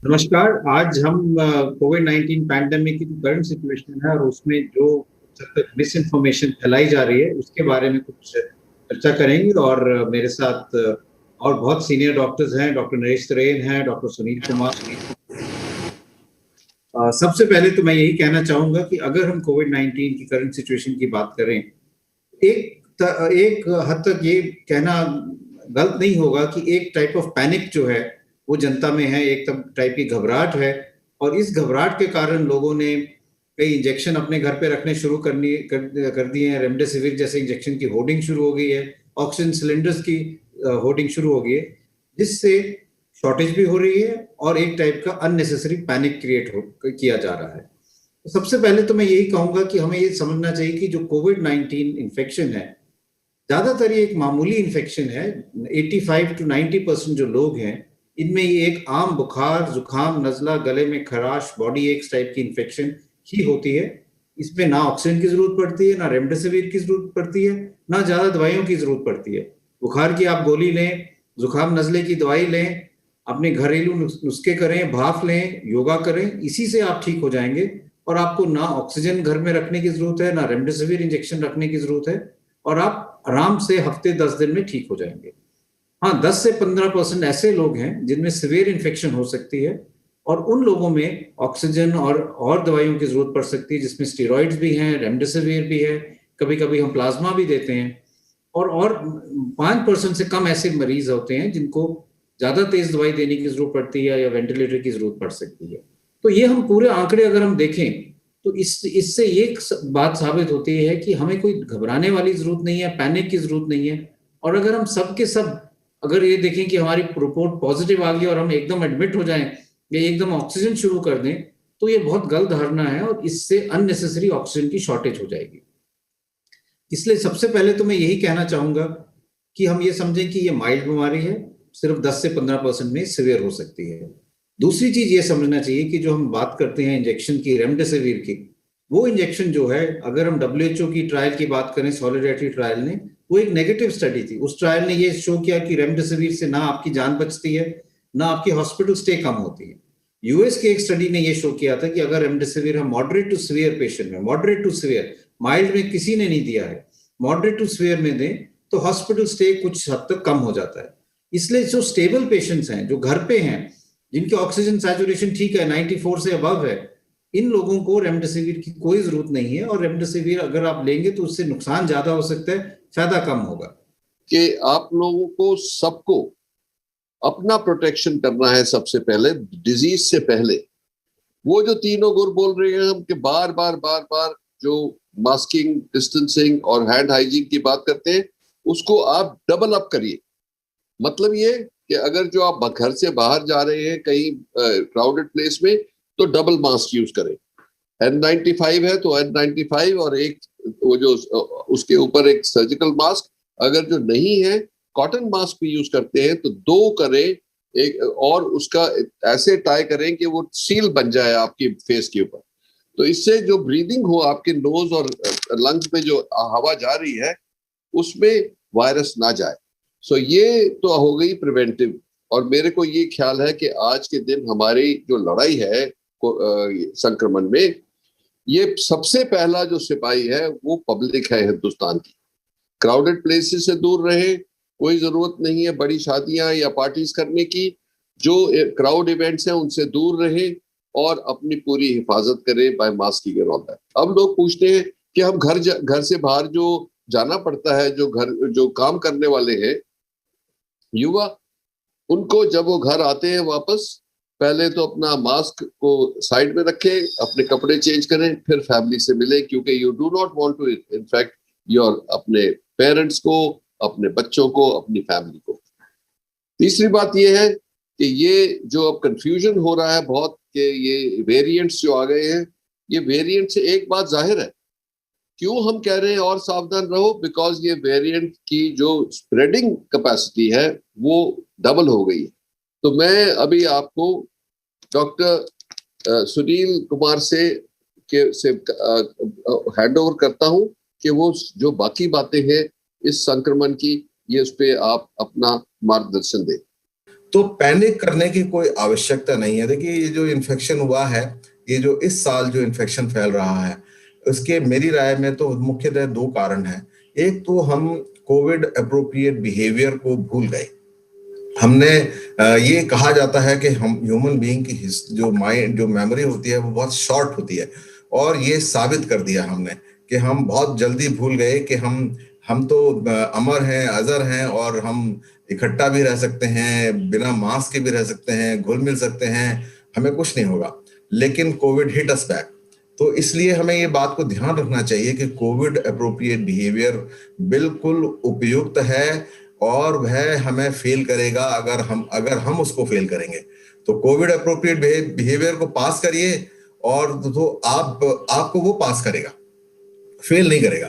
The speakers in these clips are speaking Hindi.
नमस्कार। आज हम कोविड 19 पैंडेमिक की जो करंट सिचुएशन है और उसमें जो जब तक मिस इन्फॉर्मेशन फैलाई जा रही है उसके बारे में कुछ चर्चा करेंगे। और मेरे साथ और बहुत सीनियर डॉक्टर्स हैं। डॉक्टर नरेश तरेन हैं, डॉक्टर सुनील कुमार। सबसे पहले तो मैं यही कहना चाहूंगा कि अगर हम कोविड 19 की करंट सिचुएशन की बात करें, एक हद तक ये कहना गलत नहीं होगा कि एक टाइप ऑफ पैनिक जो है वो जनता में है, एक टाइप की घबराहट है। और इस घबराहट के कारण लोगों ने कई इंजेक्शन अपने घर पे रखने शुरू कर दिए हैं। रेमडेसिविर जैसे इंजेक्शन की होर्डिंग शुरू हो गई है, ऑक्सीजन सिलेंडर्स की होर्डिंग शुरू हो गई है, जिससे शॉर्टेज भी हो रही है और एक टाइप का अननेसेसरी पैनिक किया जा रहा है। तो सबसे पहले तो मैं यही कहूंगा कि हमें ये समझना चाहिए कि जो कोविड 19 इन्फेक्शन है, ज्यादातर ये एक मामूली इन्फेक्शन है। 85 to 90% जो लोग हैं, इनमें ये एक आम बुखार, जुकाम, नजला, गले में खराश, बॉडी एक्स टाइप की इन्फेक्शन ही होती है। इसमें ना ऑक्सीजन की जरूरत पड़ती है, ना रेमडेसिविर की जरूरत पड़ती है, ना ज्यादा दवाइयों की जरूरत पड़ती है। बुखार की आप गोली लें, जुकाम नजले की दवाई लें, अपने घरेलू नुस्खे करें, भाप लें, योगा करें, इसी से आप ठीक हो जाएंगे। और आपको ना ऑक्सीजन घर में रखने की जरूरत है, ना रेमडेसिविर इंजेक्शन रखने की जरूरत है, और आप आराम से हफ्ते 10 दिन में ठीक हो जाएंगे। हाँ, 10 से 15% ऐसे लोग हैं जिनमें सिवियर इन्फेक्शन हो सकती है, और उन लोगों में ऑक्सीजन और दवाइयों की जरूरत पड़ सकती है, जिसमें स्टेरॉइड्स भी हैं, रेमडेसिविर भी है, कभी कभी हम प्लाज्मा भी देते हैं। और 5% से कम ऐसे मरीज होते हैं जिनको ज्यादा तेज दवाई देने की जरूरत पड़ती है या वेंटिलेटर की जरूरत पड़ सकती है। तो ये हम पूरे आंकड़े अगर हम देखें तो इससे ये बात साबित होती है कि हमें कोई घबराने वाली जरूरत नहीं है, पैनिक की जरूरत नहीं है। और अगर हम सब के सब अगर ये देखें कि हमारी रिपोर्ट पॉजिटिव आ गई और हम एकदम एडमिट हो जाएं या एकदम ऑक्सीजन शुरू कर दें, तो ये बहुत गलत धारणा है और इससे अननेसेसरी ऑक्सीजन की शॉर्टेज हो जाएगी। इसलिए सबसे पहले तो मैं यही कहना चाहूंगा कि हम ये समझें कि ये माइल्ड बीमारी है, सिर्फ 10 से 15% में सिवियर हो सकती है। दूसरी चीज ये समझना चाहिए कि जो हम बात करते हैं इंजेक्शन की, रेमडेसिविर की, वो इंजेक्शन जो है, अगर हम डब्ल्यूएचओ की ट्रायल की बात करें, सॉलिडारिटी ट्रायल ने, वो एक नेगेटिव स्टडी थी। उस ट्रायल ने ये शो किया कि रेमडेसिविर से ना आपकी जान बचती है, ना आपकी हॉस्पिटल स्टे कम होती है। यूएस के एक स्टडी ने ये शो किया था कि अगर रेमडेसिविर हम मॉडरेट टू सीवियर पेशेंट में, मॉडरेट टू सीवियर, माइल्ड में किसी ने नहीं दिया है, मॉडरेट टू सीवियर में दें तो हॉस्पिटल स्टे कुछ हद तक कम हो जाता है। इसलिए जो स्टेबल पेशेंट्स हैं, जो घर पे हैं, जिनकी ऑक्सीजन सैचुरेशन ठीक है, 94 से अबव है, इन लोगों को रेमडेसिविर की कोई जरूरत नहीं है। और रेमडेसिविर अगर आप लेंगे तो उससे नुकसान ज्यादा हो सकता है, फायदा कम होगा। कि आप लोगों को सबको अपना प्रोटेक्शन करना है सबसे पहले, डिजीज से पहले। वो जो तीनों गुर बोल रहे हैं हम कि बार बार बार बार जो मास्किंग, डिस्टेंसिंग और हैंड हाइजीन की बात करते हैं, उसको आप डबल अप करिए। मतलब ये कि अगर जो आप घर से बाहर जा रहे हैं कहीं क्राउडेड प्लेस में, तो डबल मास्क यूज करें। N95 है तो N95 और एक वो जो उसके ऊपर एक सर्जिकल मास्क। अगर जो नहीं है, कॉटन मास्क भी यूज करते हैं तो दो करें। एक और उसका ऐसे टाई करें कि वो सील बन जाए आपकी फेस के ऊपर। तो इससे जो ब्रीदिंग हो, आपके नोज और लंग्स में जो हवा जा रही है उसमें वायरस ना जाए। सो ये तो हो गई प्रिवेंटिव। और मेरे को ये ख्याल है कि आज के दिन हमारी जो लड़ाई है संक्रमण में, ये सबसे पहला जो सिपाही है वो पब्लिक है हिंदुस्तान की। क्राउडेड प्लेसेस से दूर रहे, कोई जरूरत नहीं है बड़ी शादियां या पार्टीज करने की। जो क्राउड इवेंट्स हैं उनसे दूर रहे और अपनी पूरी हिफाजत करें by masking and all that. अब लोग पूछते हैं कि हम घर से बाहर जो जाना पड़ता है, जो काम करने वाले हैं युवा, उनको जब वो घर आते हैं वापस, पहले तो अपना मास्क को साइड में रखें, अपने कपड़े चेंज करें, फिर फैमिली से मिले, क्योंकि you do not want to infect your अपने पेरेंट्स को, अपने बच्चों को, अपनी फैमिली को। तीसरी बात ये है कि ये जो अब कंफ्यूजन हो रहा है बहुत कि ये वेरिएंट्स जो आ गए हैं, ये वेरिएंट से एक बात जाहिर है। क्यों हम कह रहे हैं और सावधान रहो? बिकॉज ये वेरिएंट की जो स्प्रेडिंग कैपेसिटी है वो डबल हो गई है। तो मैं अभी आपको डॉक्टर सुनील कुमार से हैंड ओवर करता हूं कि वो जो बाकी बातें हैं इस संक्रमण की, ये उस पर आप अपना मार्गदर्शन दें। तो पैनिक करने की कोई आवश्यकता नहीं है। देखिए, ये जो इन्फेक्शन हुआ है, ये जो इस साल जो इन्फेक्शन फैल रहा है, उसके मेरी राय में तो मुख्यतः 2 कारण हैं। एक तो हम कोविड एप्रोप्रिएट बिहेवियर को भूल गए। हमने ये कहा जाता है कि हम ह्यूमन बीइंग की जो माइंड जो मेमोरी होती है वो बहुत शॉर्ट होती है, और ये साबित कर दिया हमने कि हम बहुत जल्दी भूल गए कि हम तो अमर हैं, अजर हैं, और हम इकट्ठा भी रह सकते हैं, बिना मास्क के भी रह सकते हैं, घुल मिल सकते हैं, हमें कुछ नहीं होगा। लेकिन कोविड हिट अस बैक। तो इसलिए हमें ये बात को ध्यान रखना चाहिए कि कोविड एप्रोप्रिएट बिहेवियर बिल्कुल उपयुक्त है, और वह हमें फेल करेगा अगर हम उसको फेल करेंगे। तो कोविड अप्रोप्रिएट बिहेवियर को पास करिए, और तो आपको वो पास करेगा, फेल नहीं करेगा।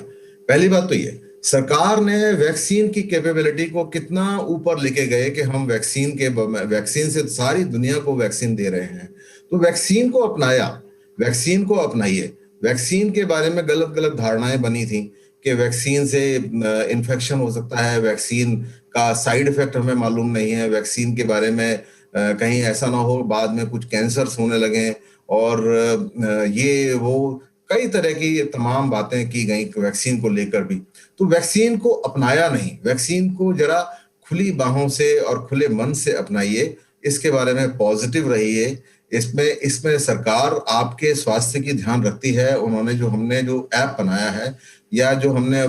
पहली बात तो ये, सरकार ने वैक्सीन की कैपेबिलिटी को कितना ऊपर लेके गए कि हम वैक्सीन से सारी दुनिया को वैक्सीन दे रहे हैं। तो वैक्सीन को अपनाया, वैक्सीन को अपनाइए। वैक्सीन के बारे में गलत गलत धारणाएं बनी थी कि वैक्सीन से इन्फेक्शन हो सकता है, वैक्सीन का साइड इफेक्ट हमें मालूम नहीं है, वैक्सीन के बारे में कहीं ऐसा ना हो बाद में कुछ कैंसर्स होने लगे, और ये वो कई तरह की तमाम बातें की गई वैक्सीन को लेकर भी। तो वैक्सीन को अपनाया नहीं, वैक्सीन को जरा खुली बाहों से और खुले मन से अपनाइए, इसके बारे में पॉजिटिव रहिए। इसमें सरकार आपके स्वास्थ्य की ध्यान रखती है। हमने जो ऐप बनाया है, या जो हमने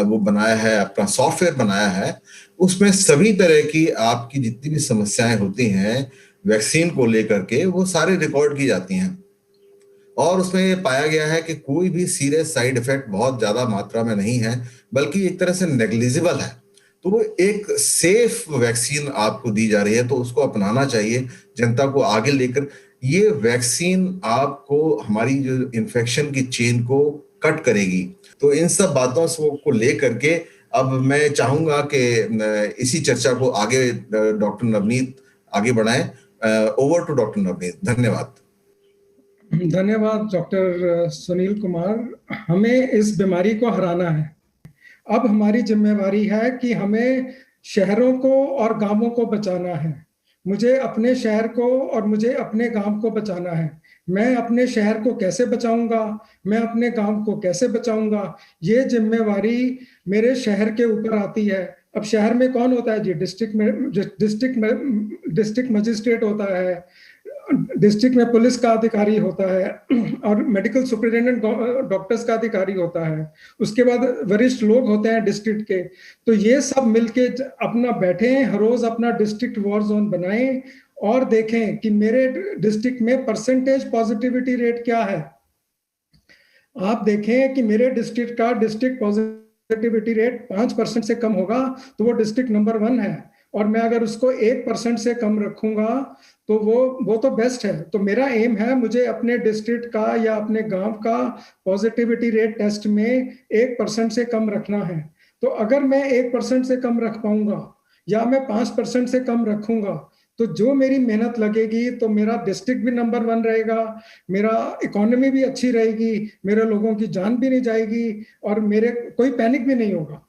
वो बनाया है, अपना सॉफ्टवेयर बनाया है, उसमें सभी तरह की आपकी जितनी भी समस्याएं होती हैं वैक्सीन को लेकर के, वो सारी रिकॉर्ड की जाती हैं। और उसमें ये पाया गया है कि कोई भी सीरियस साइड इफेक्ट बहुत ज्यादा मात्रा में नहीं है, बल्कि एक तरह से नेग्लिजिबल है। तो वो एक सेफ वैक्सीन आपको दी जा रही है, तो उसको अपनाना चाहिए जनता को आगे लेकर। ये वैक्सीन आपको हमारी जो इन्फेक्शन की चेन को कट करेगी। तो इन सब बातों को लेकर के अब मैं चाहूंगा कि इसी चर्चा को आगे डॉक्टर नवनीत आगे बढ़ाएं। Over to doctor Navneet. धन्यवाद। धन्यवाद डॉक्टर सुनील कुमार। हमें इस बीमारी को हराना है। अब हमारी जिम्मेवारी है कि हमें शहरों को और गांवों को बचाना है। मुझे अपने शहर को और मुझे अपने गांव को बचाना है। मैं अपने शहर को कैसे बचाऊंगा, मैं अपने गांव को कैसे बचाऊंगा, ये जिम्मेवारी मेरे शहर के ऊपर आती है। अब शहर में कौन होता है जी? डिस्ट्रिक्ट मजिस्ट्रेट होता है, डिस्ट्रिक्ट में पुलिस का अधिकारी होता है, और मेडिकल सुपरिटेंडेंट डॉक्टर्स का अधिकारी होता है। उसके बाद वरिष्ठ लोग होते हैं डिस्ट्रिक्ट के। तो ये सब मिलके अपना बैठे हर रोज अपना डिस्ट्रिक्ट वॉर जोन बनाएं, और देखें कि मेरे डिस्ट्रिक्ट में परसेंटेज पॉजिटिविटी रेट क्या है। आप देखें कि मेरे डिस्ट्रिक्ट का डिस्ट्रिक्ट पॉजिटिविटी रेट 5% से कम होगा तो वो डिस्ट्रिक्ट नंबर 1 है, और मैं अगर उसको 1% से कम रखूंगा तो वो तो बेस्ट है। तो मेरा एम है, मुझे अपने डिस्ट्रिक्ट का या अपने गांव का पॉजिटिविटी रेट टेस्ट में 1% से कम रखना है। तो अगर मैं 1% से कम रख पाऊंगा, या मैं 5% से कम रखूंगा, तो जो मेरी मेहनत लगेगी, तो मेरा डिस्ट्रिक्ट भी नंबर 1 रहेगा, मेरा इकोनॉमी भी अच्छी रहेगी, मेरे लोगों की जान भी नहीं जाएगी, और मेरे कोई पैनिक भी नहीं होगा।